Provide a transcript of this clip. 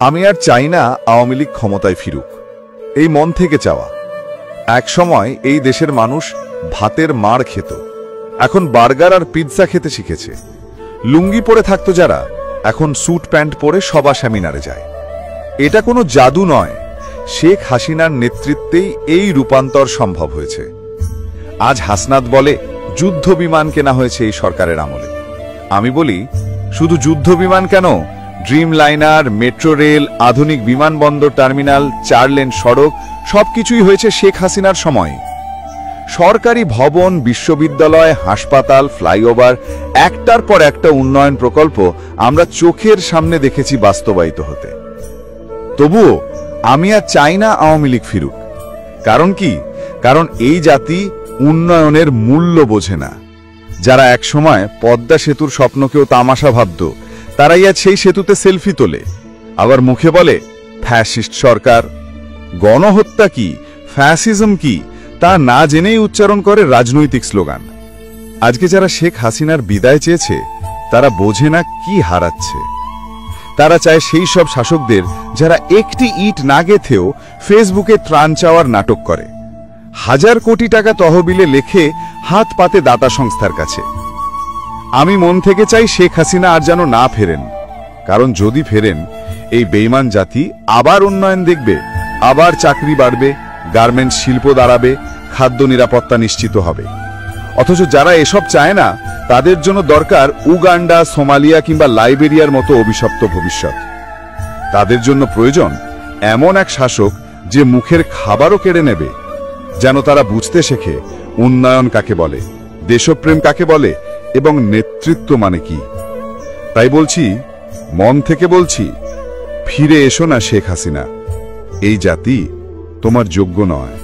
আমি আর চাই না আওয়ামী লীগ ক্ষমতায় ফিরুক, এই মন থেকে চাওয়া। এক সময় এই দেশের মানুষ ভাতের মাড় খেত, এখন বার্গার আর পিৎজা খেতে শিখেছে। লুঙ্গি পরে থাকতো যারা, এখন স্যুট প্যান্ট পরে সভা সেমিনারে যায়। এটা কোনো জাদু নয়, শেখ হাসিনার নেতৃত্বেই এই রূপান্তর সম্ভব হয়েছে। আজ হাসনাত বলে যুদ্ধ বিমান কেনা হয়েছে এই সরকারের আমলে। আমি বলি শুধু যুদ্ধ বিমান কেন, ড্রিম লাইনার, মেট্রো রেল, আধুনিক বিমানবন্দর, টার্মিনাল, 4 লেন সড়ক সবকিছুই হয়েছে শেখ হাসিনার সময়। সরকারি ভবন, বিশ্ববিদ্যালয়, হাসপাতাল, ফ্লাইওভার, একটার পর একটা উন্নয়ন প্রকল্প আমরা চোখের সামনে দেখেছি বাস্তবায়িত হতে। তবুও আমি আর চাই না আওয়ামী লীগ ফিরুক। কারণ কি? কারণ এই জাতি উন্নয়নের মূল্য বোঝে না। যারা একসময় পদ্মা সেতুর স্বপ্নকেও তামাশা ভাবত, তারাই আজ সেই সেতুতে সেলফি তোলে, আবার মুখে বলে ফ্যাসিস্ট সরকার। গণহত্যা কি, ফ্যাসিজম কি তা না জেনেই উচ্চারণ করে রাজনৈতিক স্লোগান। আজকে যারা শেখ হাসিনার বিদায় চেয়েছে, তারা বোঝে না কি হারাচ্ছে। তারা চায় সেই সব শাসকদের যারা একটি ইট না গেথেও ফেসবুকে ত্রাণ চাওয়ার নাটক করে, 1000 কোটি টাকা তহবিলে লেখে হাত পাতে দাতা সংস্থার কাছে। আমি মন থেকে চাই শেখ হাসিনা আর যেন না ফেরেন, কারণ যদি ফেরেন এই বেঈমান জাতি আবার উন্নয়ন দেখবে, আবার চাকরি বাড়বে, গার্মেন্টস শিল্প দাঁড়াবে, খাদ্য নিরাপত্তা নিশ্চিত হবে। অথচ যারা এসব চায় না, তাদের জন্য দরকার উগান্ডা, সোমালিয়া কিংবা লাইবেরিয়ার মতো অভিশপ্ত ভবিষ্যৎ। তাদের জন্য প্রয়োজন এমন এক শাসক যে মুখের খাবারও কেড়ে নেবে, যেন তারা বুঝতে শেখে উন্নয়ন কাকে বলে, দেশপ্রেম কাকে বলে এবং নেতৃত্ব মানে কি। তাই বলছি, মন থেকে বলছি, ফিরে এসো না শেখ হাসিনা। এই জাতি তোমার যোগ্য নয়।